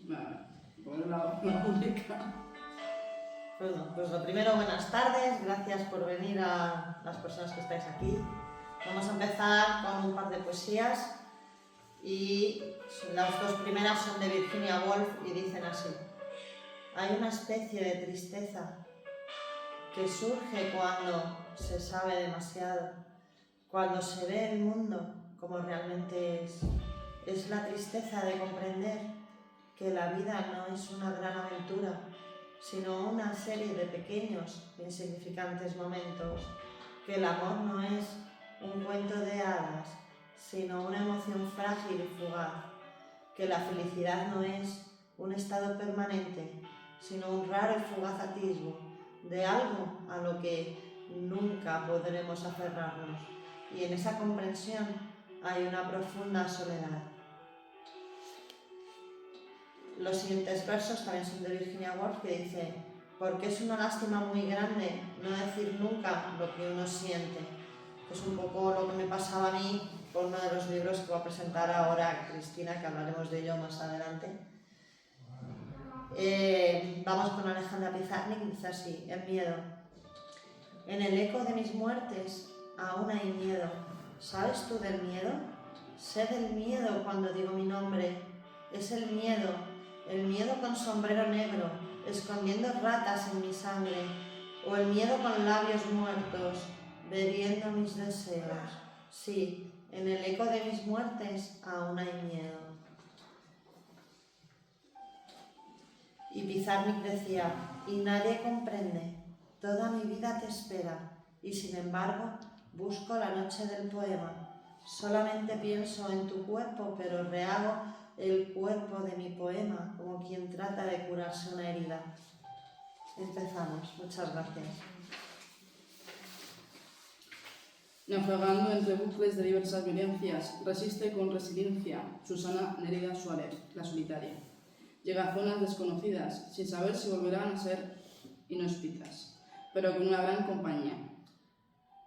Bueno, la única. Pues lo primero, buenas tardes, gracias por venir a las personas que estáis aquí. Vamos a empezar con un par de poesías y las dos primeras son de Virginia Woolf y dicen así: hay una especie de tristeza que surge cuando se sabe demasiado, cuando se ve el mundo como realmente es. Es la tristeza de comprender que la vida no es una gran aventura, sino una serie de pequeños e insignificantes momentos, que el amor no es un cuento de hadas, sino una emoción frágil y fugaz, que la felicidad no es un estado permanente, sino un raro y fugaz atisbo de algo a lo que nunca podremos aferrarnos, y en esa comprensión hay una profunda soledad. Los siguientes versos también son de Virginia Woolf, que dice: porque es una lástima muy grande no decir nunca lo que uno siente. Es un poco lo que me pasaba a mí con uno de los libros que va a presentar ahora Cristina, que hablaremos de ello más adelante. Vamos con Alejandra Pizarnik, dice así: el miedo. En el eco de mis muertes aún hay miedo. ¿Sabes tú del miedo? Sé del miedo cuando digo mi nombre. Es el miedo con sombrero negro, escondiendo ratas en mi sangre, o el miedo con labios muertos, bebiendo mis deseos. Sí, en el eco de mis muertes aún hay miedo. Y Pizarnik decía: y nadie comprende, toda mi vida te espera, y sin embargo busco la noche del poema. Solamente pienso en tu cuerpo, pero rehago el cuerpo de mi poema como quien trata de curarse una herida. Empezamos. Muchas gracias. Naufragando entre bucles de diversas violencias, resiste con resiliencia Susana Nérida Suárez, la solitaria. Llega a zonas desconocidas, sin saber si volverán a ser inhóspitas, pero con una gran compañía.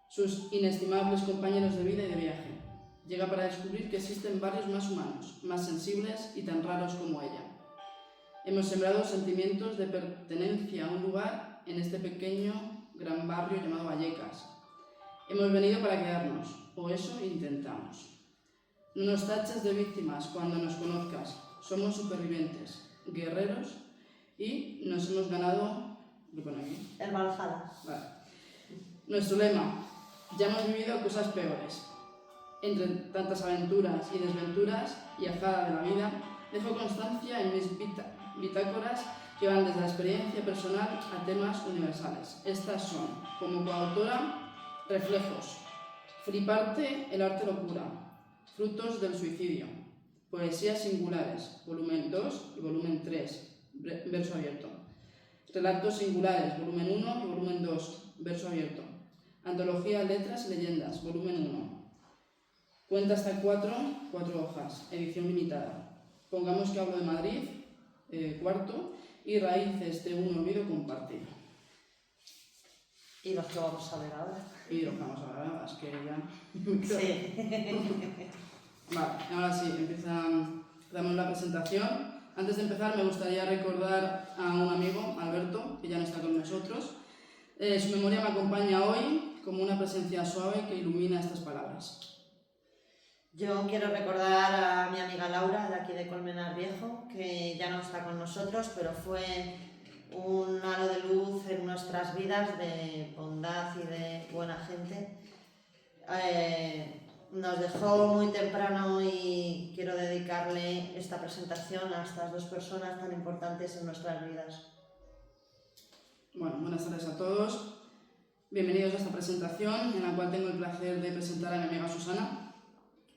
Sus inestimables compañeros de vida y de viaje. Llega para descubrir que existen barrios más humanos, más sensibles y tan raros como ella. Hemos sembrado sentimientos de pertenencia a un lugar en este pequeño, gran barrio llamado Vallecas. Hemos venido para quedarnos, o eso intentamos. No nos taches de víctimas cuando nos conozcas. Somos supervivientes, guerreros, y nos hemos ganado... ¿Qué pone aquí? El Valhalla. Vale. Nuestro lema: ya hemos vivido cosas peores. Entre tantas aventuras y desventuras y azada de la vida, dejo constancia en mis bitácoras que van desde la experiencia personal a temas universales. Estas son, como coautora, Reflejos, Fliparte, el arte locura, Frutos del suicidio, Poesías singulares, volumen 2 y volumen 3, verso abierto, Relatos singulares, volumen 1 y volumen 2, verso abierto, Antología Letras y Leyendas, volumen 1, Cuenta hasta 4 hojas, edición limitada. Pongamos que hablo de Madrid, cuarto, y Raíces de un olvido compartido. Y los que vamos a ver ahora. Y los que vamos a ver ahora, es que ya... Sí. Vale, ahora sí, empezamos la presentación. Antes de empezar me gustaría recordar a un amigo, Alberto, que ya no está con nosotros. Su memoria me acompaña hoy como una presencia suave que ilumina estas palabras. Yo quiero recordar a mi amiga Laura, de aquí de Colmenar Viejo, que ya no está con nosotros, pero fue un halo de luz en nuestras vidas, de bondad y de buena gente. Nos dejó muy temprano y quiero dedicarle esta presentación a estas dos personas tan importantes en nuestras vidas. Bueno, buenas tardes a todos. Bienvenidos a esta presentación en la cual tengo el placer de presentar a mi amiga Susana.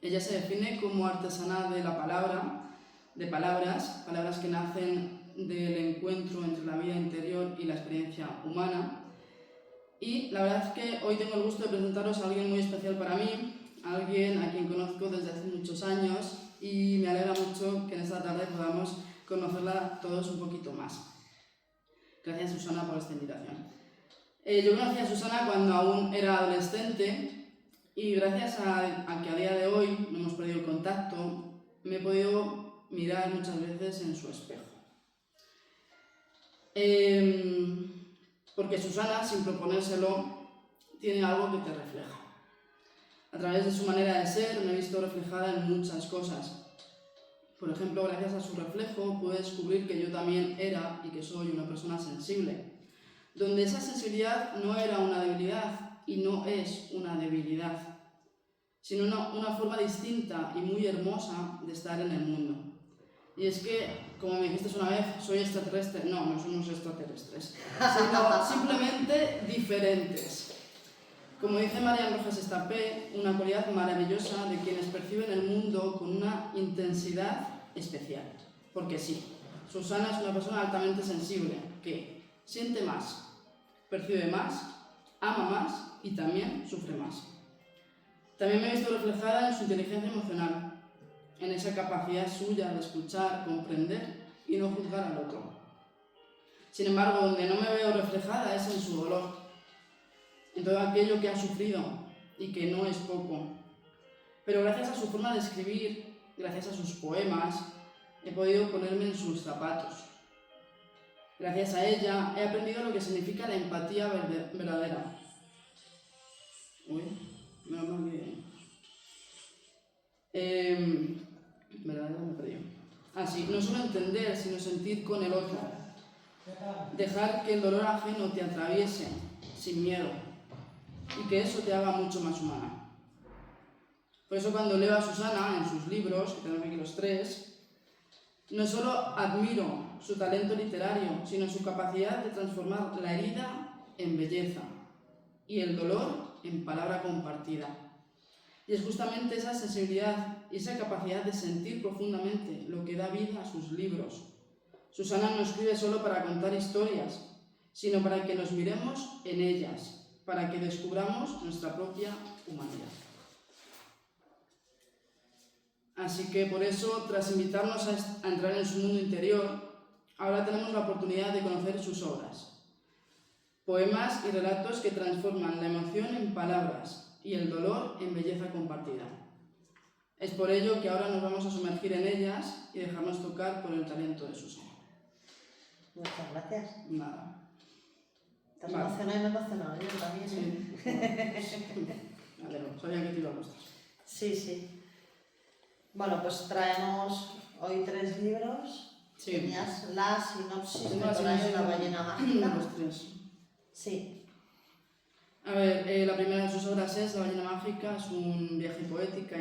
Ella se define como artesana de la palabra, de palabras que nacen del encuentro entre la vida interior y la experiencia humana. Y la verdad es que hoy tengo el gusto de presentaros a alguien muy especial para mí, a alguien a quien conozco desde hace muchos años, y me alegra mucho que en esta tarde podamos conocerla todos un poquito más. Gracias, Susana, por esta invitación. Yo conocí a Susana cuando aún era adolescente, y gracias a que a día de hoy no hemos perdido el contacto, me he podido mirar muchas veces en su espejo. Porque Susana, sin proponérselo, tiene algo que te refleja. A través de su manera de ser me he visto reflejada en muchas cosas. Por ejemplo, gracias a su reflejo pude descubrir que yo también era y que soy una persona sensible, donde esa sensibilidad no era una debilidad y no es una debilidad, sino una forma distinta y muy hermosa de estar en el mundo. Y es que, como me dijiste una vez, soy extraterrestre. No, no somos extraterrestres, sino simplemente diferentes. Como dice Marian Rojas Estapé, una cualidad maravillosa de quienes perciben el mundo con una intensidad especial. Porque sí, Susana es una persona altamente sensible, que siente más, percibe más, ama más y también sufre más. También me he visto reflejada en su inteligencia emocional, en esa capacidad suya de escuchar, comprender y no juzgar al otro. Sin embargo, donde no me veo reflejada es en su dolor, en todo aquello que ha sufrido y que no es poco. Pero gracias a su forma de escribir, gracias a sus poemas, he podido ponerme en sus zapatos. Gracias a ella he aprendido lo que significa la empatía verdadera. Uy, me verdadera me perdí. Así, no solo entender, sino sentir con el otro. Dejar que el dolor ajeno te atraviese sin miedo y que eso te haga mucho más humana. Por eso cuando leo a Susana en sus libros, que tenemos aquí los 3, no solo admiro su talento literario, sino su capacidad de transformar la herida en belleza y el dolor en palabra compartida. Y es justamente esa sensibilidad y esa capacidad de sentir profundamente lo que da vida a sus libros. Susana no escribe solo para contar historias, sino para que nos miremos en ellas, para que descubramos nuestra propia humanidad. Así que por eso, tras invitarnos a entrar en su mundo interior, ahora tenemos la oportunidad de conocer sus obras. Poemas y relatos que transforman la emoción en palabras y el dolor en belleza compartida. Es por ello que ahora nos vamos a sumergir en ellas y dejarnos tocar por el talento de Susana. Muchas gracias. Nada. ¿Te has emocionado y me he emocionado yo también? Sí. Vale, sabía que te iba a gustar. Sí, sí. Bueno, pues traemos hoy 3 libros. Sí. Tenías la sinopsis de La La ballena mágica. Los 3. Sí. A ver, la primera de sus obras es La ballena mágica, es un viaje poético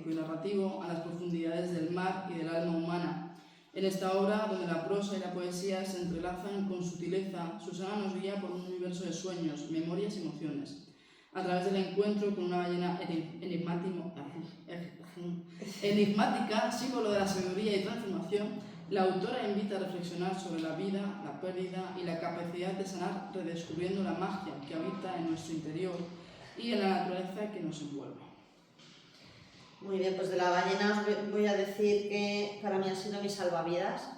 y narrativo a las profundidades del mar y del alma humana. En esta obra, donde la prosa y la poesía se entrelazan con sutileza, Susana nos guía por un universo de sueños, memorias y emociones. A través del encuentro con una ballena enigmática, símbolo de la sabiduría y transformación, la autora invita a reflexionar sobre la vida, la pérdida y la capacidad de sanar, redescubriendo la magia que habita en nuestro interior y en la naturaleza que nos envuelve. Muy bien, pues de La ballena os voy a decir que para mí ha sido mi salvavidas,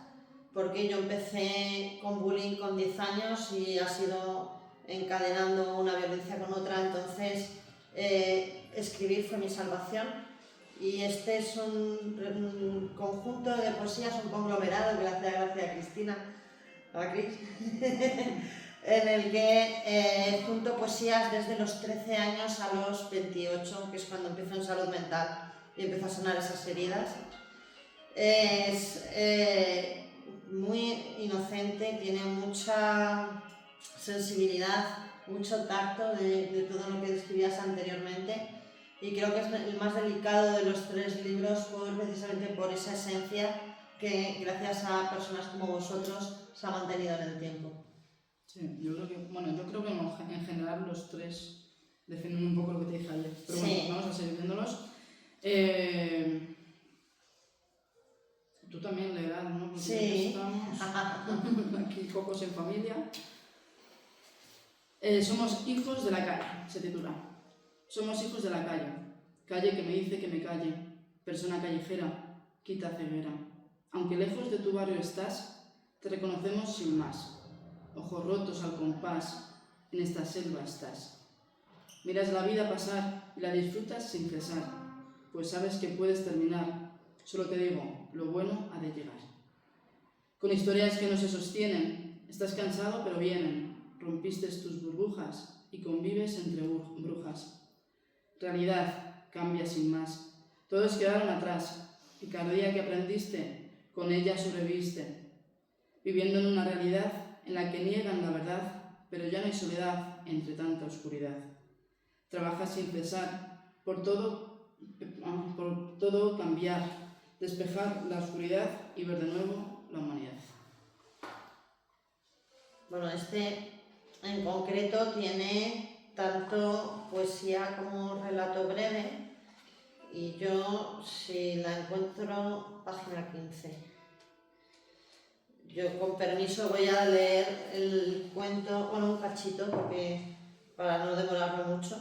porque yo empecé con bullying con 10 años y ha sido encadenando una violencia con otra, entonces escribir fue mi salvación. Y este es un conjunto de poesías, un conglomerado que le hace gracia a Cristina, a Cris, en el que junto poesías desde los 13 años a los 28, que es cuando empiezo en salud mental y empiezo a sanar esas heridas. Es muy inocente, tiene mucha sensibilidad, mucho tacto de todo lo que describías anteriormente. Y creo que es el más delicado de los 3 libros precisamente por esa esencia que gracias a personas como vosotros se ha mantenido en el tiempo. Sí, yo creo que en general los 3 definen un poco lo que te dije ayer. Pero Sí. bueno, vamos a seguir viéndolos. Tú también leerás, ¿no? Porque Sí. estamos aquí pocos en familia. Somos hijos de la calle, se titula. Somos hijos de la calle, calle que me dice que me calle, persona callejera, quita ceguera. Aunque lejos de tu barrio estás, te reconocemos sin más. Ojos rotos al compás, en esta selva estás. Miras la vida pasar y la disfrutas sin cesar, pues sabes que puedes terminar. Solo te digo, lo bueno ha de llegar. Con historias que no se sostienen, estás cansado pero vienen, rompiste tus burbujas y convives entre brujas. Realidad cambia sin más, todos quedaron atrás y cada día que aprendiste, con ella sobreviviste, viviendo en una realidad en la que niegan la verdad, pero ya no hay soledad entre tanta oscuridad. Trabajas sin cesar por todo cambiar, despejar la oscuridad y ver de nuevo la humanidad. Bueno, este en concreto tiene tanto poesía como relato breve y yo, si la encuentro, página 15. Yo, con permiso, voy a leer el cuento, bueno, un cachito, porque para no demorarme mucho.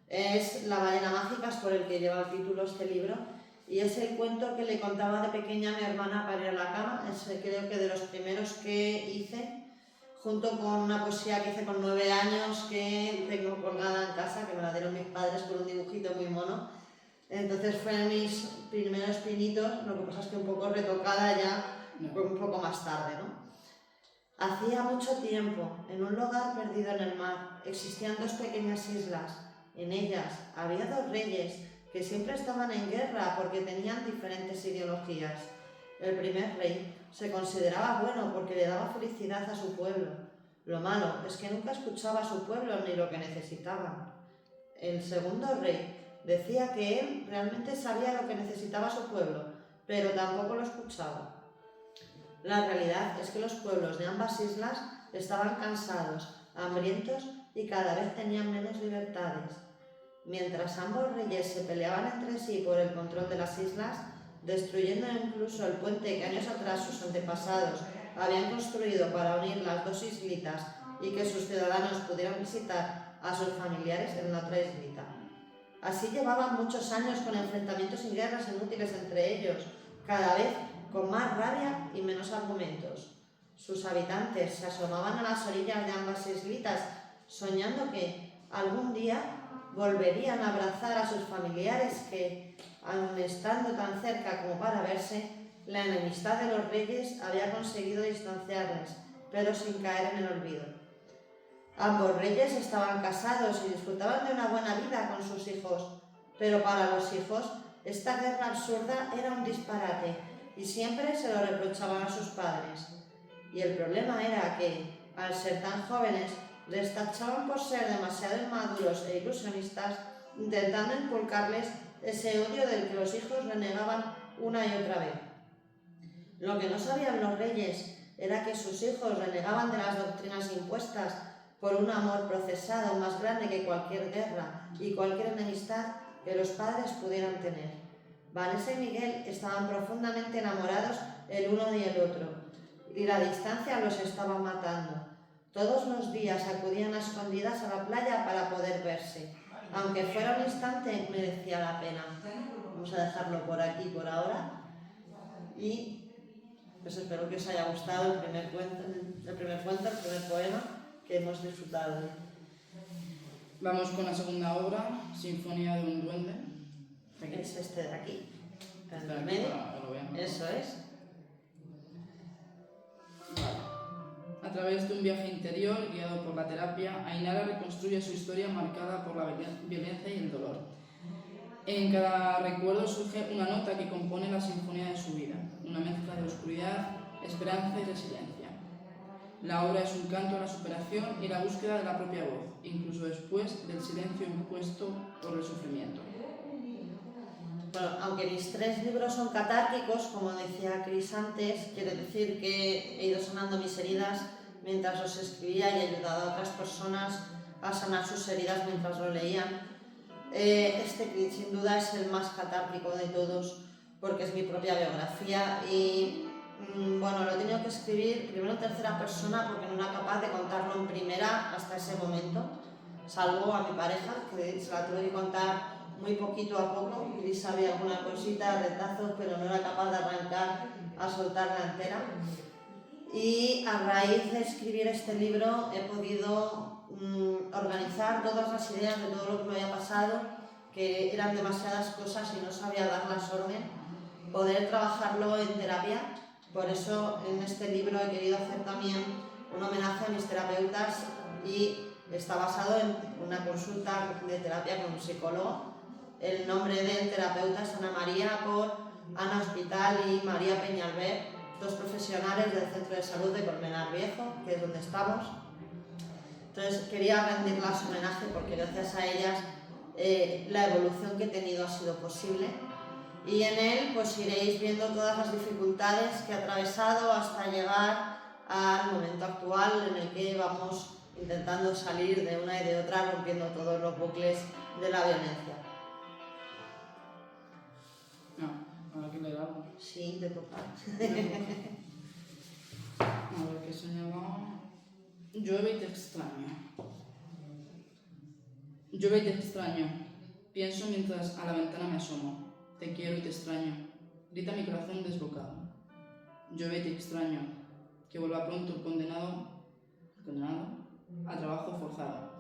Es La ballena mágica, es por el que lleva el título este libro, y es el cuento que le contaba de pequeña a mi hermana para ir a la cama. Es, creo que de los primeros que hice, junto con una poesía que hice con 9 años, que tengo colgada en casa, que me la dieron mis padres por un dibujito muy mono. Entonces fueron mis primeros pinitos, lo que pasa es que un poco retocada ya, un poco más tarde, ¿no? Hacía mucho tiempo, en un lugar perdido en el mar, existían 2 pequeñas islas. En ellas había 2 reyes que siempre estaban en guerra porque tenían diferentes ideologías. El primer rey se consideraba bueno porque le daba felicidad a su pueblo. Lo malo es que nunca escuchaba a su pueblo ni lo que necesitaban. El segundo rey decía que él realmente sabía lo que necesitaba su pueblo, pero tampoco lo escuchaba. La realidad es que los pueblos de ambas islas estaban cansados, hambrientos y cada vez tenían menos libertades. Mientras ambos reyes se peleaban entre sí por el control de las islas, destruyendo incluso el puente que años atrás sus antepasados habían construido para unir las 2 islitas y que sus ciudadanos pudieran visitar a sus familiares en la otra islita. Así llevaban muchos años con enfrentamientos y guerras inútiles entre ellos, cada vez con más rabia y menos argumentos. Sus habitantes se asomaban a las orillas de ambas islitas, soñando que algún día volverían a abrazar a sus familiares que, aun estando tan cerca como para verse, la enemistad de los reyes había conseguido distanciarles, pero sin caer en el olvido. Ambos reyes estaban casados y disfrutaban de una buena vida con sus hijos, pero para los hijos esta guerra absurda era un disparate y siempre se lo reprochaban a sus padres. Y el problema era que, al ser tan jóvenes, les tachaban por ser demasiado inmaduros e ilusionistas, intentando inculcarles ese odio del que los hijos renegaban una y otra vez. Lo que no sabían los reyes era que sus hijos renegaban de las doctrinas impuestas por un amor procesado más grande que cualquier guerra y cualquier enemistad que los padres pudieran tener. Vanessa y Miguel estaban profundamente enamorados el uno y el otro, y la distancia los estaba matando. Todos los días acudían a escondidas a la playa para poder verse. Aunque fuera un instante, merecía la pena. Vamos a dejarlo por aquí por ahora. Y pues espero que os haya gustado el primer poema que hemos disfrutado. Vamos con la segunda obra, Sinfonía de un duende. Es este de aquí. Está El aquí, medio. ahora lo vean. Eso es. Vale. A través de un viaje interior guiado por la terapia, Ainara reconstruye su historia marcada por la violencia y el dolor. En cada recuerdo surge una nota que compone la sinfonía de su vida, una mezcla de oscuridad, esperanza y resiliencia. La obra es un canto a la superación y la búsqueda de la propia voz, incluso después del silencio impuesto por el sufrimiento. Bueno, aunque mis 3 libros son catárquicos, como decía Cris antes, quiere decir que he ido sanando mis heridas mientras los escribía y he ayudado a otras personas a sanar sus heridas mientras lo leían. Este sin duda es el más catárquico de todos porque es mi propia biografía y bueno, lo he tenido que escribir primero en tercera persona porque no era capaz de contarlo en primera hasta ese momento, salvo a mi pareja, que se la tuve que contar muy poquito a poco. Cris sabía alguna cosita, retazos, pero no era capaz de arrancar a soltarla entera. Y a raíz de escribir este libro he podido organizar todas las ideas de todo lo que me había pasado, que eran demasiadas cosas y no sabía darlas orden. poder trabajarlo en terapia. Por eso en este libro he querido hacer también un homenaje a mis terapeutas y está basado en una consulta de terapia con un psicólogo. El nombre del terapeuta es Ana María por Ana Hospital y María Peñalver, dos profesionales del Centro de Salud de Colmenar Viejo, que es donde estamos. Entonces quería rendirlas homenaje porque gracias a ellas la evolución que he tenido ha sido posible. Y en él pues iréis viendo todas las dificultades que he atravesado hasta llegar al momento actual en el que vamos intentando salir de una y de otra, rompiendo todos los bucles de la violencia. No, ahora que leer algo. Sí, te toca. A ver, ¿qué se llama? Llueve y te extraño. Llueve y te extraño. Pienso mientras a la ventana me asomo. Te quiero y te extraño. Grita mi corazón desbocado. Llueve y te extraño. Que vuelva pronto el condenado a trabajo forzado.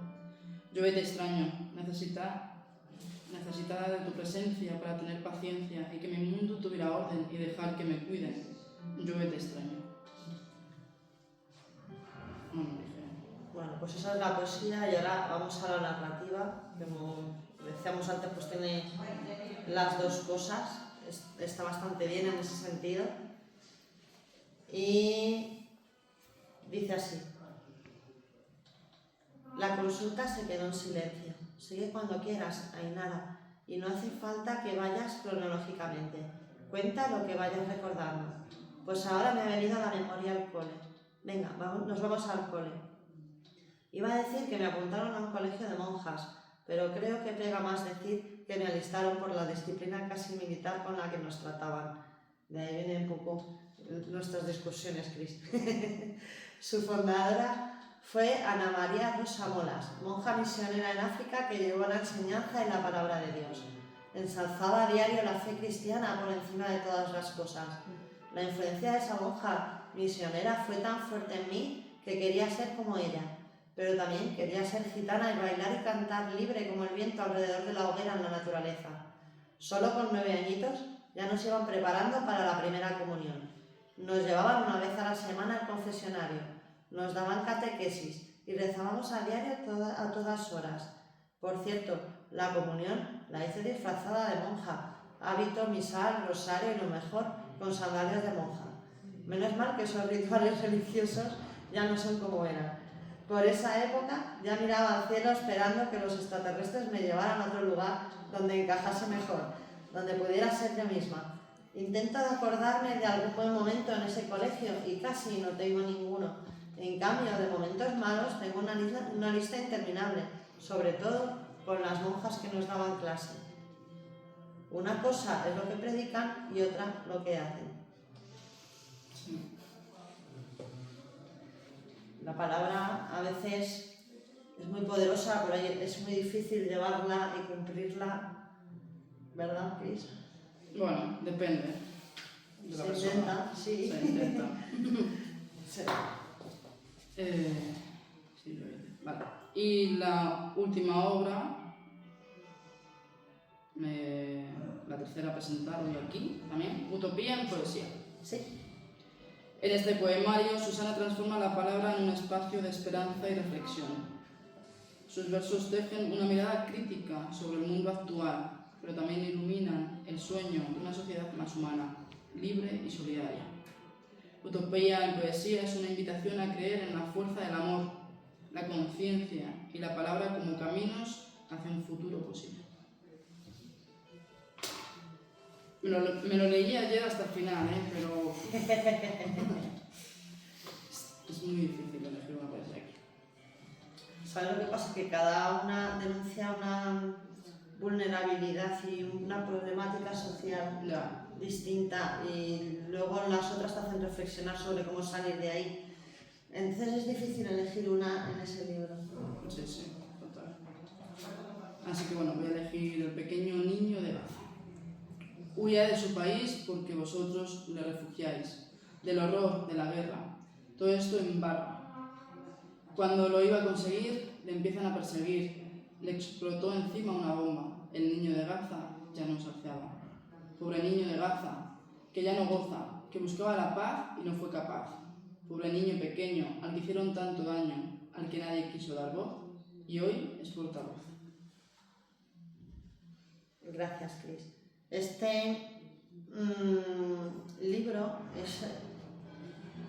Llueve y te extraño. Necesitada de tu presencia para tener paciencia y que mi mundo tuviera orden y dejar que me cuiden. Llueve y te extraño. Bueno, pues esa es la poesía y ahora vamos a la narrativa. Como decíamos antes, pues tiene las dos cosas, está bastante bien en ese sentido. Y dice así: la consulta se quedó en silencio. Sigue cuando quieras, Ainara, y no hace falta que vayas cronológicamente. Cuenta lo que vayas recordando. Pues ahora me ha venido a la memoria el cole. Venga, nos vamos al cole. Iba a decir que me apuntaron a un colegio de monjas, pero creo que pega más decir que me alistaron por la disciplina casi militar con la que nos trataban. De ahí vienen un poco nuestras discusiones, Cris. Su fundadora fue Ana María Rosa Molas, monja misionera en África que llevó la enseñanza y la palabra de Dios. Ensalzaba a diario la fe cristiana por encima de todas las cosas. La influencia de esa monja misionera fue tan fuerte en mí que quería ser como ella, pero también quería ser gitana y bailar y cantar libre como el viento alrededor de la hoguera en la naturaleza. Solo con 9 añitos ya nos iban preparando para la primera comunión. Nos llevaban una vez a la semana al confesionario, nos daban catequesis y rezábamos a diario a todas horas. Por cierto, la comunión la hice disfrazada de monja, hábito, misal, rosario y lo mejor, con sandalias de monja. Menos mal que esos rituales religiosos ya no son como eran. Por esa época ya miraba al cielo esperando que los extraterrestres me llevaran a otro lugar donde encajase mejor, donde pudiera ser yo misma. Intento de acordarme de algún buen momento en ese colegio y casi no tengo ninguno. En cambio, de momentos malos tengo una lista interminable, sobre todo con las monjas que nos daban clase. Una cosa es lo que predican y otra lo que hacen. La palabra a veces es muy poderosa, pero es muy difícil llevarla y cumplirla, ¿verdad, Cris? Bueno, depende de la persona. Intenta, sí. Se intenta. Sí. Sí, lo hice. Vale. Y la última obra, la tercera a presentar hoy aquí, también, Utopía en poesía. Sí. En este poemario, Susana transforma la palabra en un espacio de esperanza y reflexión. Sus versos tejen una mirada crítica sobre el mundo actual, pero también iluminan el sueño de una sociedad más humana, libre y solidaria. Utopía en poesía es una invitación a creer en la fuerza del amor, la conciencia y la palabra como caminos hacia un futuro posible. Me lo leí ayer hasta el final, pero es muy difícil elegir una poesía aquí. ¿Sabes lo que pasa? Que cada una denuncia una vulnerabilidad y una problemática social distinta y luego las otras te hacen reflexionar sobre cómo salir de ahí. Entonces es difícil elegir una en ese libro. Sí, sí, total. Así que bueno, voy a elegir El pequeño niño de Gaza. Huía de su país porque vosotros le refugiáis, del horror de la guerra. Todo esto en barra. Cuando lo iba a conseguir, le empiezan a perseguir. Le explotó encima una bomba. El niño de Gaza ya no saciaba. Pobre niño de Gaza, que ya no goza, que buscaba la paz y no fue capaz. Pobre niño pequeño, al que hicieron tanto daño, al que nadie quiso dar voz, y hoy es portavoz. Gracias, Cris. Este libro es,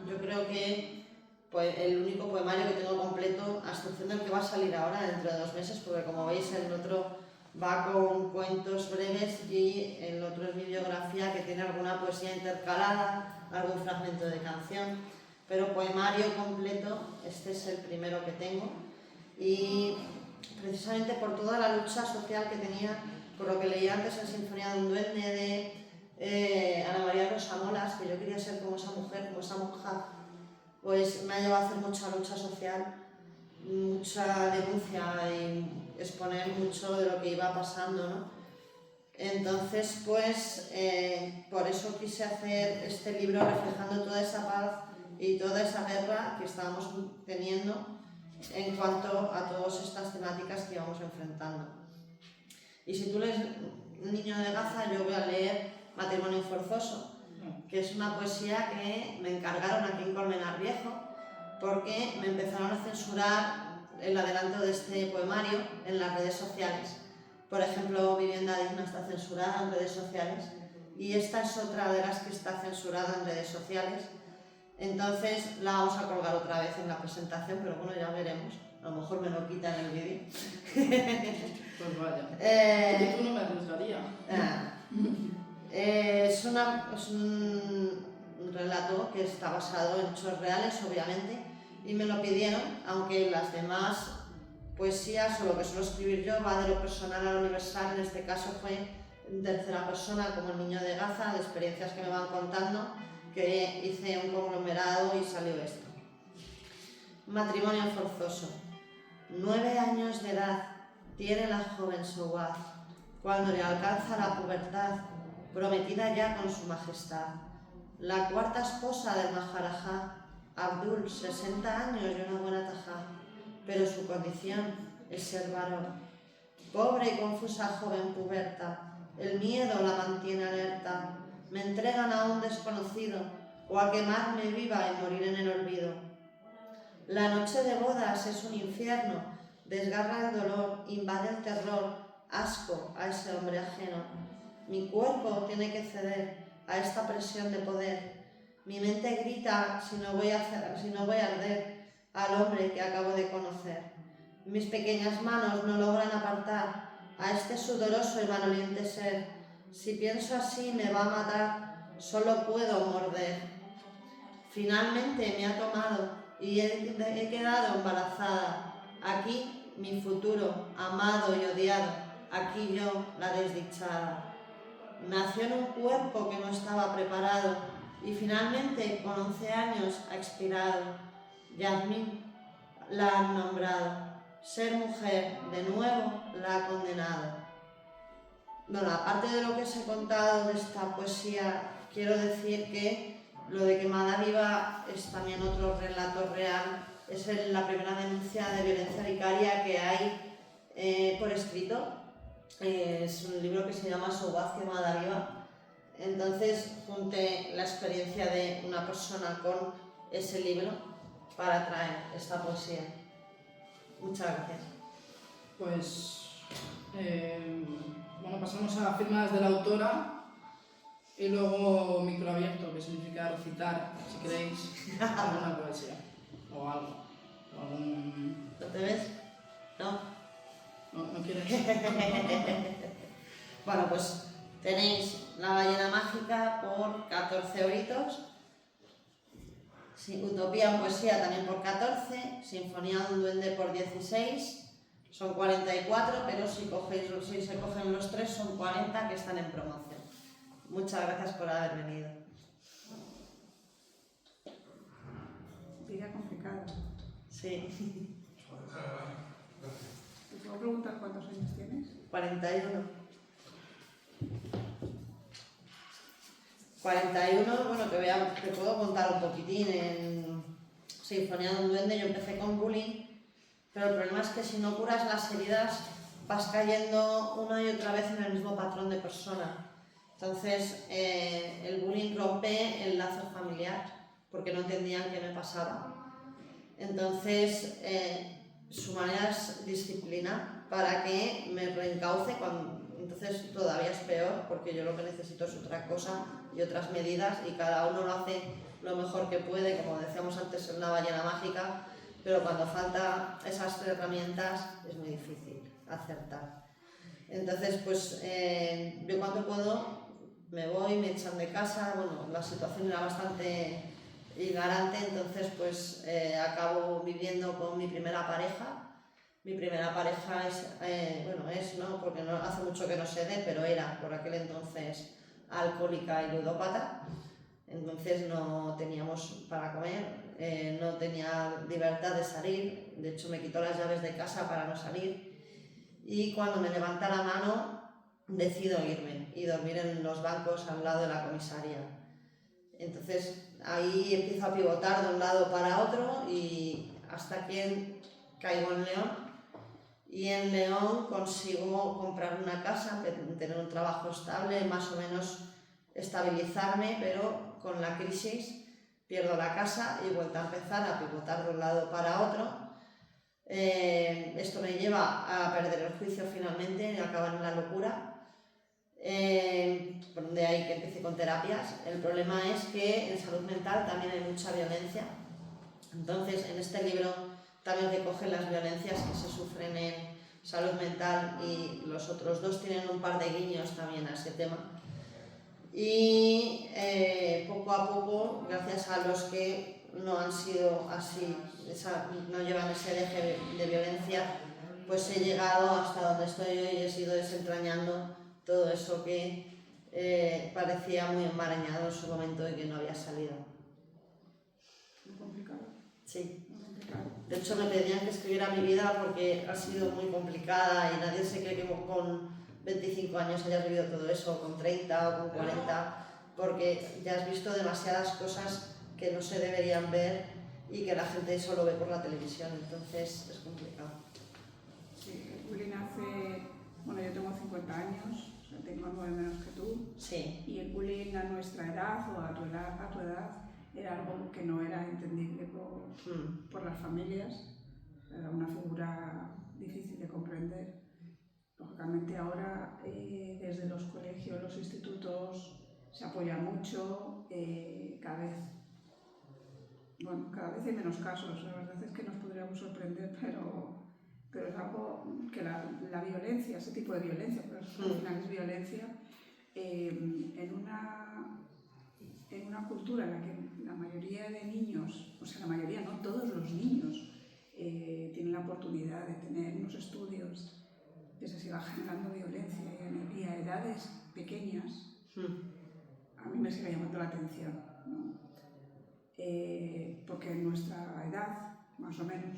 yo creo que pues, el único poemario que tengo completo, a excepción del que va a salir ahora dentro de 2 meses, porque como veis el otro va con cuentos breves y el otro es bibliografía que tiene alguna poesía intercalada, algún fragmento de canción, pero poemario completo, este es el primero que tengo, y precisamente por toda la lucha social que tenía, por lo que leí antes en Sinfonía de un Duende de Ana María Rosamolas, que yo quería ser como esa mujer, como esa monja, pues me ha llevado a hacer mucha lucha social, mucha denuncia y exponer mucho de lo que iba pasando, ¿no? Entonces, pues, por eso quise hacer este libro reflejando toda esa paz y toda esa guerra que estábamos teniendo en cuanto a todas estas temáticas que íbamos enfrentando. Y si tú lees Niño de Gaza, yo voy a leer Matrimonio Forzoso, que es una poesía que me encargaron aquí en Colmenar Viejo, porque me empezaron a censurar el adelanto de este poemario en las redes sociales. Por ejemplo, Vivienda Digna está censurada en redes sociales y esta es otra de las que está censurada en redes sociales. Entonces la vamos a colgar otra vez en la presentación, pero bueno, ya veremos. A lo mejor me lo quitan en el vídeo. Pues vaya. Tú no me arriesgaría. Es un relato que está basado en hechos reales, obviamente, y me lo pidieron, aunque las demás poesías o lo que suelo escribir yo va de lo personal a lo universal. En este caso fue en tercera persona, como El Niño de Gaza, de experiencias que me van contando, que hice un conglomerado y salió esto. Matrimonio forzoso. 9 años de edad tiene la joven Sowaz, cuando le alcanza la pubertad, prometida ya con su majestad. La cuarta esposa del Maharajá, Abdul, 60 años y una buena tajá, pero su condición es ser varón. Pobre y confusa joven puberta, el miedo la mantiene alerta. Me entregan a un desconocido, o a quemarme viva y morir en el olvido. La noche de bodas es un infierno, desgarra el dolor, invade el terror, asco a ese hombre ajeno. Mi cuerpo tiene que ceder a esta presión de poder. Mi mente grita si no voy a arder al hombre que acabo de conocer. Mis pequeñas manos no logran apartar a este sudoroso y maloliente ser. Si pienso así me va a matar, solo puedo morder. Finalmente me ha tomado y he quedado embarazada. Aquí mi futuro, amado y odiado, aquí yo, la desdichada. Nació en un cuerpo que no estaba preparado y finalmente con 11 años ha expirado. Yasmín la han nombrado. Ser mujer de nuevo la ha condenado. Bueno, aparte de lo que os he contado de esta poesía, quiero decir que lo de Quemada Viva es también otro relato real. Es la primera denuncia de violencia vicaria que hay por escrito. Es un libro que se llama Sowaz, Quemada Viva. Entonces junté la experiencia de una persona con ese libro para traer esta poesía. Muchas gracias. Pues, bueno, pasamos a firmas de la autora y luego micro abierto, que significa recitar, si queréis, alguna poesía o algo. ¿No te ves? ¿No? ¿No quieres? Bueno, pues tenéis La Ballena Mágica por 14 euritos, Utopía en Poesía también por 14, Sinfonía de un Duende por 16, son 44, pero si se cogen los 3 son 40 que están en promoción. Muchas gracias por haber venido. Vida complicada. Sí. ¿Te puedo preguntar cuántos años tienes? 41. 41, bueno, te puedo contar un poquitín. En Sinfonía de un Duende yo empecé con bullying, pero el problema es que si no curas las heridas vas cayendo una y otra vez en el mismo patrón de persona. Entonces, el bullying rompe el lazo familiar porque no entendían qué me pasaba. Entonces, su manera es disciplina para que me reencauce entonces todavía es peor porque yo lo que necesito es otra cosa y otras medidas y cada uno lo hace lo mejor que puede, como decíamos antes, en una ballena mágica, pero cuando falta esas herramientas es muy difícil acertar. Entonces, pues yo cuando puedo me voy, me echan de casa, bueno, la situación era bastante hilarante, entonces pues acabo viviendo con mi primera pareja. Mi primera pareja es, ¿no? Porque no, hace mucho que no se dé, pero era por aquel entonces alcohólica y ludópata. Entonces no teníamos para comer, no tenía libertad de salir, de hecho me quitó las llaves de casa para no salir. Y cuando me levanta la mano decido irme y dormir en los bancos al lado de la comisaría. Entonces ahí empiezo a pivotar de un lado para otro y hasta que caigo en León. Y en León consigo comprar una casa, tener un trabajo estable, más o menos estabilizarme, pero con la crisis pierdo la casa y vuelvo a empezar a pivotar de un lado para otro. Esto me lleva a perder el juicio finalmente y acabar en la locura. De ahí que empecé con terapias. El problema es que en salud mental también hay mucha violencia. Entonces, en este libro también recogen las violencias que se sufren en salud mental y los otros dos tienen un par de guiños también a ese tema. Y poco a poco, gracias a los que no han sido así, no llevan ese eje de violencia, pues he llegado hasta donde estoy hoy y he sido desentrañando todo eso que parecía muy enmarañado en su momento y que no había salido. Muy complicado. Sí. Muy complicado. De hecho me pedían que escribiera mi vida porque ha sido muy complicada y nadie se cree que con 25 años hayas vivido todo eso, con 30 o con 40, porque ya has visto demasiadas cosas que no se deberían ver y que la gente solo ve por la televisión, entonces es complicado. Sí, el bullying bueno, yo tengo 50 años, o sea, tengo 9 menos que tú, Sí. y el bullying a nuestra edad o a tu edad era algo que no era entendible por las familias, era una figura difícil de comprender. Lógicamente ahora desde los colegios, los institutos se apoya mucho, cada vez hay menos casos, la verdad es que nos podríamos sorprender, pero es algo que la violencia, ese tipo de violencia, pero al final es violencia, en una cultura en la que la mayoría de niños, o sea, la mayoría, no todos los niños, tienen la oportunidad de tener unos estudios, que se siga generando violencia y a edades pequeñas, a mí me sigue llamando la atención, ¿no? Porque en nuestra edad, más o menos,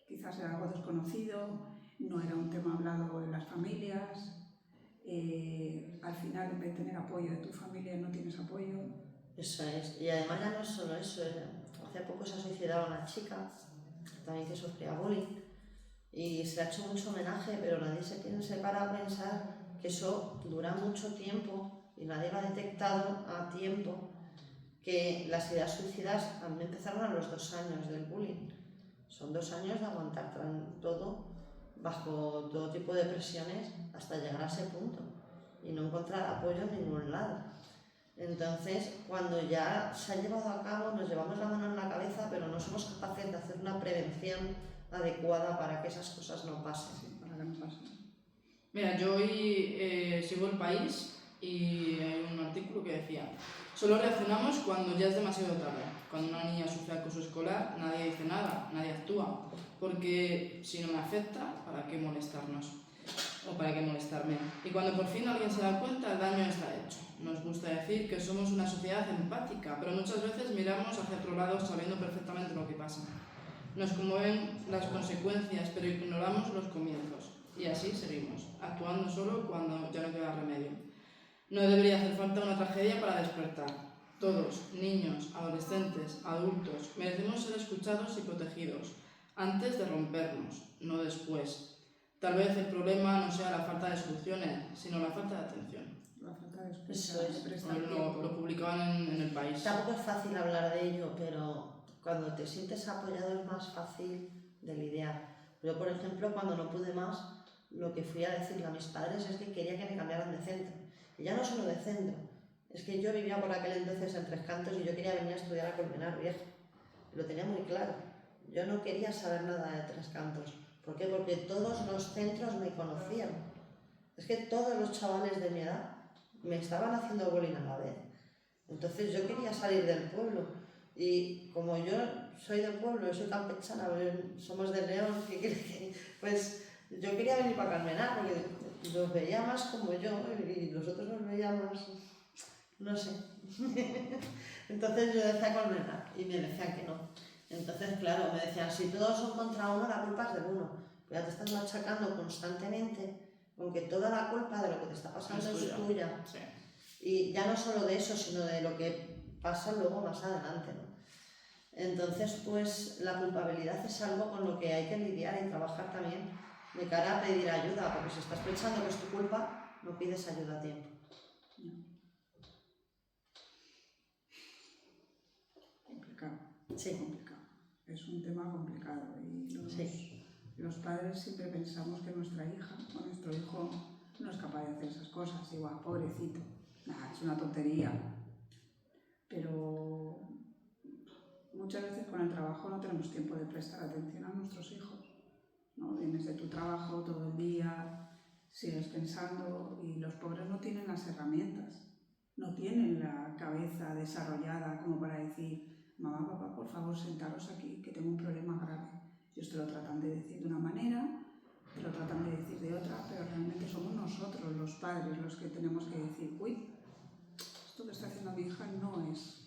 quizás era algo desconocido, no era un tema hablado en las familias, al final en vez de tener apoyo de tu familia no tienes apoyo. Eso es, y además ya no es solo eso, hace poco se ha suicidado una chica también que sufría bullying y se le ha hecho mucho homenaje, pero nadie se para a pensar que eso dura mucho tiempo y nadie lo ha detectado a tiempo, que las ideas suicidas a mí empezaron a los 2 años del bullying. Son 2 años de aguantar todo bajo todo tipo de presiones hasta llegar a ese punto y no encontrar apoyo en ningún lado. Entonces, cuando ya se ha llevado a cabo, nos llevamos la mano en la cabeza, pero no somos capaces de hacer una prevención adecuada para que esas cosas no pasen. Sí, para que no pase. Mira, yo hoy sigo El País y hay un artículo que decía: solo reaccionamos cuando ya es demasiado tarde. Cuando una niña sufre acoso escolar, nadie dice nada, nadie actúa, porque si no me afecta, ¿para qué molestarnos? O para qué molestarme. Y cuando por fin alguien se da cuenta, el daño está hecho. Nos gusta decir que somos una sociedad empática, pero muchas veces miramos hacia otro lado sabiendo perfectamente lo que pasa. Nos conmueven las consecuencias, pero ignoramos los comienzos. Y así seguimos, actuando solo cuando ya no queda remedio. No debería hacer falta una tragedia para despertar. Todos, niños, adolescentes, adultos, merecemos ser escuchados y protegidos, antes de rompernos, no después. tal vez el problema no sea la falta de soluciones, sino la falta de atención. La falta de escucha, Eso es. de prestar Lo tiempo. publicaban en El País. Tampoco es fácil hablar de ello, pero cuando te sientes apoyado es más fácil de lidiar. Yo, por ejemplo, cuando no pude más, lo que fui a decirle a mis padres es que quería que me cambiaran de centro. Y ya no solo de centro, es que yo vivía por aquel entonces en Tres Cantos y yo quería venir a estudiar a Colmenar Viejo. Lo tenía muy claro. Yo no quería saber nada de Tres Cantos. ¿Por qué? Porque todos los centros me conocían. Es que todos los chavales de mi edad me estaban haciendo bullying a la vez. Entonces yo quería salir del pueblo. Y como yo soy del pueblo, yo soy campechana, somos de León, ¿qué quiere que? Pues yo quería venir para Colmenar porque los veía más como yo y los otros los veía más, no sé. Entonces yo decía Colmenar y me decían que no. Entonces, claro, me decían, si todos son contra uno, la culpa es del uno. Pero ya te estás machacando constantemente con que toda la culpa de lo que te está pasando es tuya. Sí. Y ya no solo de eso, sino de lo que pasa luego más adelante, ¿no? Entonces, pues la culpabilidad es algo con lo que hay que lidiar y trabajar también de cara a pedir ayuda, porque si estás pensando que es tu culpa, no pides ayuda a tiempo. Complicado. Sí. Complicado. Es un tema complicado y los padres siempre pensamos que nuestra hija o nuestro hijo no es capaz de hacer esas cosas. Igual, pobrecito. Nada, es una tontería. Pero muchas veces con el trabajo no tenemos tiempo de prestar atención a nuestros hijos, ¿no? Vienes de tu trabajo todo el día, sigues pensando y los pobres no tienen las herramientas, no tienen la cabeza desarrollada como para decir, mamá, papá, por favor, sentaros aquí que tengo un problema grave. Ellos te lo tratan de decir de una manera, te lo tratan de decir de otra, pero realmente somos nosotros, los padres, los que tenemos que decir, uy, esto que está haciendo mi hija no es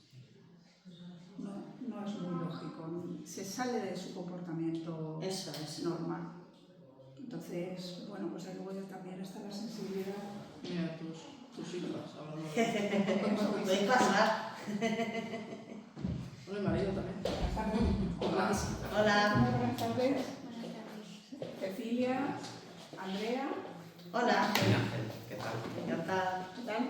muy lógico, se sale de su comportamiento normal. Entonces, bueno, pues ahí luego también está la sensibilidad. Mira, tus hijas, hablando Me voy a pasar. Bueno, mi marido también. Hola. Hola. Buenas tardes. Cecilia, Andrea. Hola. ¿Qué tal? Encantada. ¿Qué tal?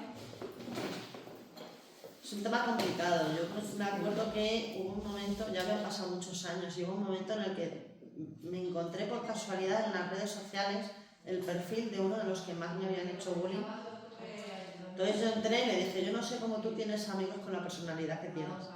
Es un tema complicado. Yo pues, me acuerdo que hubo un momento, ya me han pasado muchos años, y hubo un momento en el que me encontré por casualidad en las redes sociales el perfil de uno de los que más me habían hecho bullying. Entonces yo entré y le dije, yo no sé cómo tú tienes amigos con la personalidad que tienes.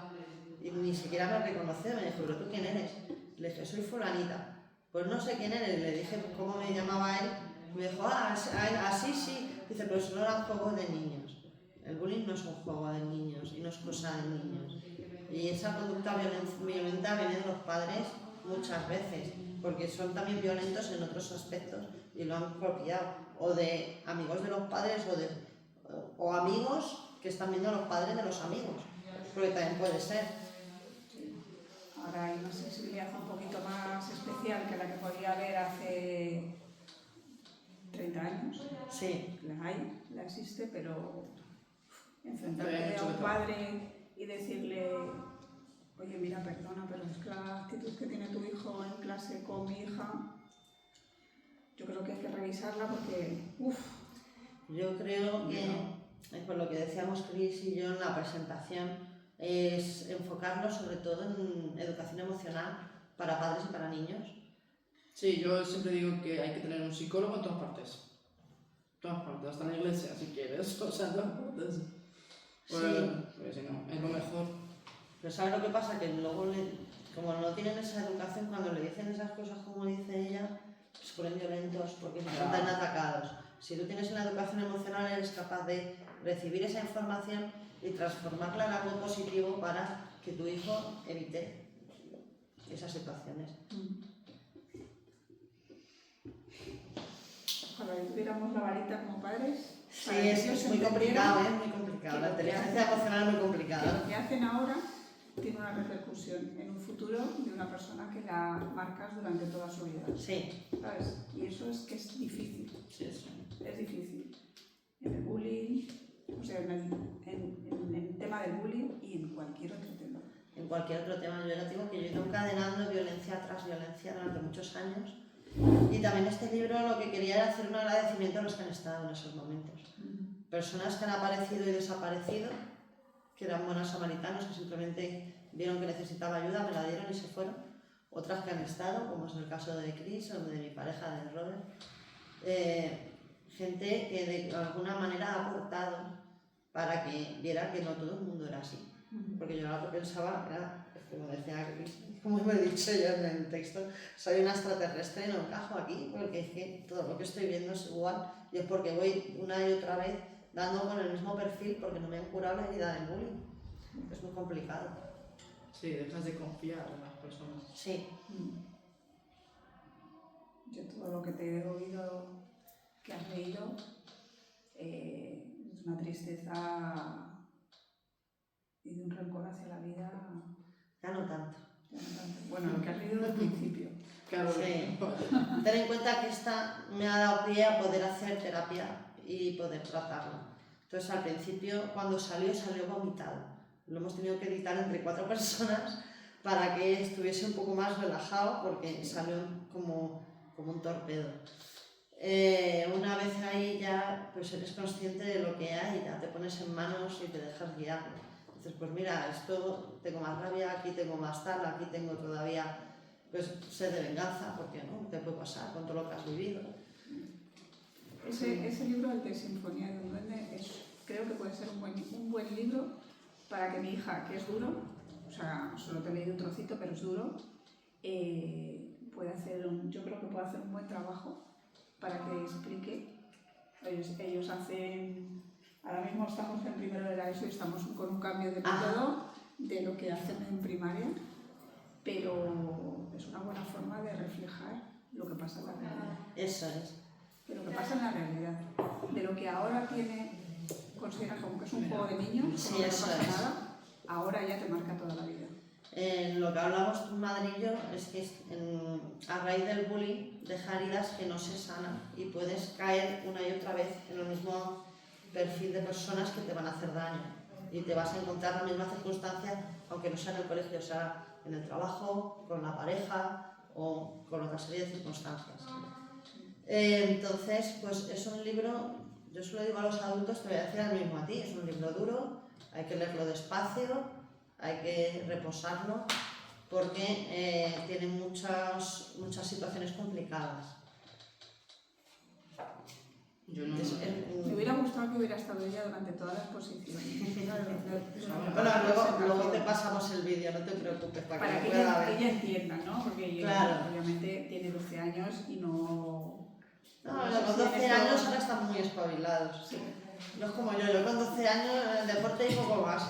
Y ni siquiera me reconoció, me dijo, pero ¿tú quién eres? Le dije, soy fulanita. Pues no sé quién eres, le dije cómo me llamaba él. Me dijo, así sí. Dice, pero eso no eran juegos de niños. El bullying no es un juego de niños y no es cosa de niños. Y esa conducta violenta viene de los padres muchas veces, porque son también violentos en otros aspectos y lo han copiado. O de amigos de los padres o amigos que están viendo a los padres de los amigos, porque también puede ser. Ahora hay una sensibilidad un poquito más especial que la que podía haber hace 30 años. Sí. La existe, pero enfrentarte a un padre y decirle, oye, mira, perdona, pero es que la actitud que tiene tu hijo en clase con mi hija, yo creo que hay que revisarla porque, Yo creo que, por lo que decíamos Cris y yo en la presentación, es enfocarlo sobre todo en educación emocional para padres y para niños. Sí, yo siempre digo que hay que tener un psicólogo en todas partes. Todas partes, hasta en la iglesia, si quieres, o sea, en todas partes. Bueno, pues si no, es lo mejor. Pero ¿sabes lo que pasa? Que luego, como no tienen esa educación, cuando le dicen esas cosas como dice ella, se ponen violentos porque se sienten atacados. Si tú tienes una educación emocional, eres capaz de recibir esa información y transformarla en algo positivo para que tu hijo evite esas situaciones. Ojalá tuviéramos la varita como padres. Sí, es muy complicado, muy complicado. La inteligencia emocional es muy complicada. Lo que hacen ahora tiene una repercusión en un futuro de una persona que la marcas durante toda su vida. Sí. ¿Sabes? Y eso es que es difícil. Sí, sí. Es difícil. En el bullying, o sea, en el tema del bullying y en cualquier otro tema. En cualquier otro tema. Yo ya digo que yo he ido encadenando violencia tras violencia durante muchos años Y también este libro lo que quería era hacer un agradecimiento a los que han estado en esos momentos. Personas que han aparecido y desaparecido, que eran buenos samaritanos, que simplemente vieron que necesitaba ayuda, me la dieron y se fueron. Otras que han estado, como es el caso de Chris o de mi pareja, de Robert. Gente que de alguna manera ha aportado para que viera que no todo el mundo era así. Porque yo lo que pensaba era, como decía Chris, como me he dicho yo en el texto, soy una extraterrestre, no encajo aquí, porque es que todo lo que estoy viendo es igual y es porque voy una y otra vez dando con el mismo perfil porque no me han curado la herida del bullying. Es muy complicado. Sí, dejas de confiar en las personas. Sí. Yo todo lo que te he oído que has leído es una tristeza y de un rencor hacia la vida. Ya no tanto. Bueno, lo que has leído del principio. Claro, Sí. Ten en cuenta que esta me ha dado pie a poder hacer terapia y poder tratarlo. Entonces al principio cuando salió vomitado. Lo hemos tenido que editar entre 4 personas para que estuviese un poco más relajado porque salió como un torpedo. Una vez ahí ya pues eres consciente de lo que hay, ya te pones en manos y te dejas guiar. Entonces pues mira, esto tengo más rabia, aquí tengo más tal, aquí tengo todavía pues sed de venganza, porque no, ¿qué puede pasar con todo lo que has vivido? Ese libro, el de Sinfonía de un Duende, creo que puede ser un buen libro para que mi hija, que es duro, o sea, solo te he leído un trocito, pero es duro, yo creo que puede hacer un buen trabajo para que explique. Ellos hacen, ahora mismo estamos en primero de la ESO y estamos con un cambio de método de lo que hacen en primaria, pero es una buena forma de reflejar lo que pasa en la realidad. Eso es. De lo que pasa en la realidad, de lo que ahora consideras como que es un juego de niños, Sí, como que no eso pasa es. nada, ahora ya te marca toda la vida. Lo que hablamos tu madre y yo es que a raíz del bullying deja heridas que no se sanan y puedes caer una y otra vez en el mismo perfil de personas que te van a hacer daño y te vas a encontrar la misma circunstancia aunque no sea en el colegio, sea en el trabajo, con la pareja o con otra serie de circunstancias. Entonces, pues es un libro, yo se lo digo a los adultos, te voy a decir al mismo a ti, es un libro duro, hay que leerlo despacio, hay que reposarlo porque tiene muchas situaciones complicadas. Me hubiera gustado que hubiera estado ella durante toda la exposición. Bueno, luego te pasamos el vídeo, no te preocupes, para que ella entienda, ¿no? Porque claro. Obviamente tiene 12 años y no... No, con 12 años ahora están muy espabilados. Sí. No es como yo con 12 años en el deporte y poco más.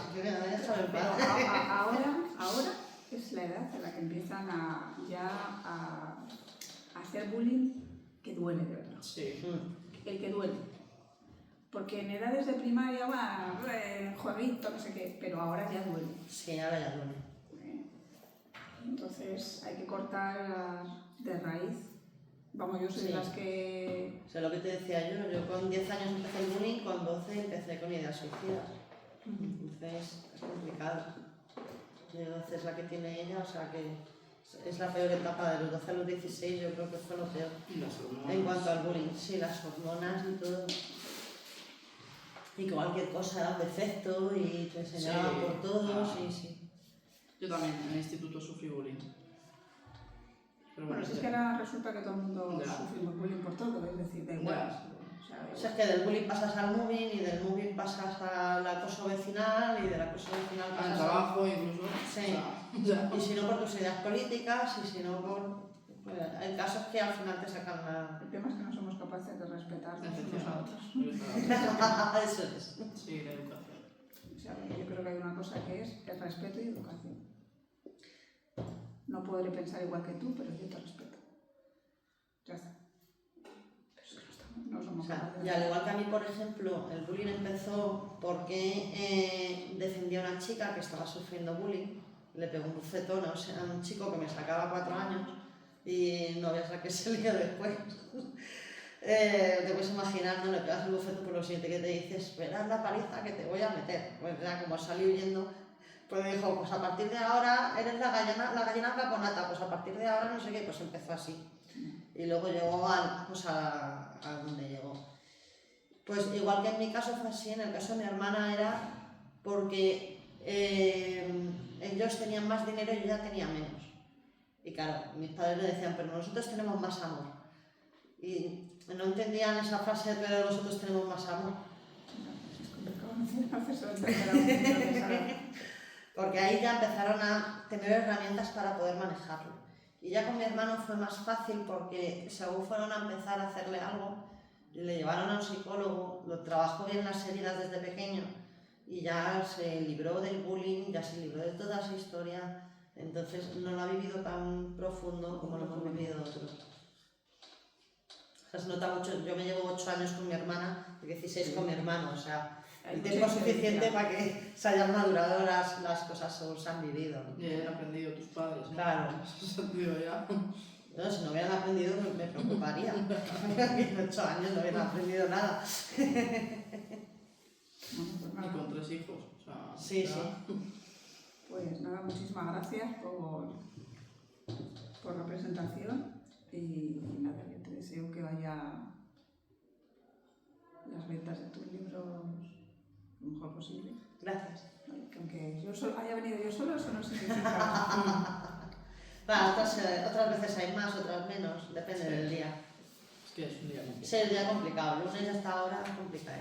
Ahora es la edad en la que empiezan a hacer bullying que duele de verdad. Sí. El que duele. Porque en edades de primaria, bueno, jueguito, no sé qué, pero ahora ya duele. Sí, ahora ya duele. Entonces hay que cortar de raíz. Vamos, yo soy de las que... O sea, lo que te decía yo con 10 años empecé el bullying, con 12 empecé con ideas suicidas. Entonces es complicado. De 12 es la que tiene ella, o sea que es la peor etapa, de los 12 a los 16 yo creo que fue lo peor. Y las hormonas. En cuanto al bullying, sí, las hormonas y todo. Y que cualquier cosa era un defecto y te enseñaban por todo, sí. Yo también en el instituto sufrí bullying. Pero bueno, si es que ahora resulta que todo el mundo sufrimos bullying por todo, es decir, da igual. O sea, es que del bullying pasas al moving y del moving pasas al acoso vecinal y del acoso vecinal pasas al trabajo incluso. Sí. Y si no por tus ideas políticas y si no por... el caso es que al final te sacan la... El tema es que no somos capaces de respetarnos unos a otros. Eso es. Sí, la educación. O sea, yo creo que hay una cosa que es el respeto y educación. No podré pensar igual que tú, pero yo te respeto. Ya está. Pero es que no somos capaces. Y al igual que a mí, por ejemplo, el bullying empezó porque defendía a una chica que estaba sufriendo bullying, le pegó un bufetón a un chico que me sacaba 4 años y no veas a qué se lió después. Te puedes imaginar, no le pegas el bufetón por lo siguiente que te dice, esperad la paliza que te voy a meter. Pues ya como salió huyendo, pues dijo, pues a partir de ahora eres la gallina caponata, pues a partir de ahora no sé qué, pues empezó así. y luego llegó pues a donde llegó. Pues igual que en mi caso fue así, en el caso de mi hermana era porque ellos tenían más dinero y yo ya tenía menos. Y claro, mis padres me decían, pero nosotros tenemos más amor. Y no entendían esa frase, pero nosotros tenemos más amor. Porque ahí ya empezaron a tener herramientas para poder manejarlo. Y ya con mi hermano fue más fácil porque según fueron a empezar a hacerle algo, le llevaron a un psicólogo, lo trabajó bien las heridas desde pequeño y ya se libró del bullying, ya se libró de toda esa historia. Entonces no lo ha vivido tan profundo como lo hemos vivido otros. O sea, se nota mucho, yo me llevo 8 años con mi hermana y 16 con mi hermano, o sea, el tiempo suficiente para que se hayan madurado las cosas según se han vivido. Y hayan aprendido tus padres, ¿no? Claro. En ese sentido ya. No, si no hubieran aprendido me preocuparía. En 8 años no hubieran aprendido nada. Y con 3 hijos. O sea, Sí, ya. sí. Pues nada, muchísimas gracias por la presentación y nada, yo te deseo que vaya las ventas de tus libros lo mejor posible. Gracias. Vale, que aunque haya venido yo solo, eso no significa... Bueno, otras veces hay más, otras menos, depende del día. Es que es un día complicado. Sí, el día complicado, el lunes hasta ahora es complicado.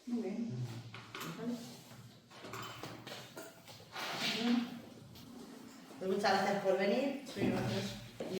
Muy bien. Vale. Pues muchas gracias por venir. Sí, gracias.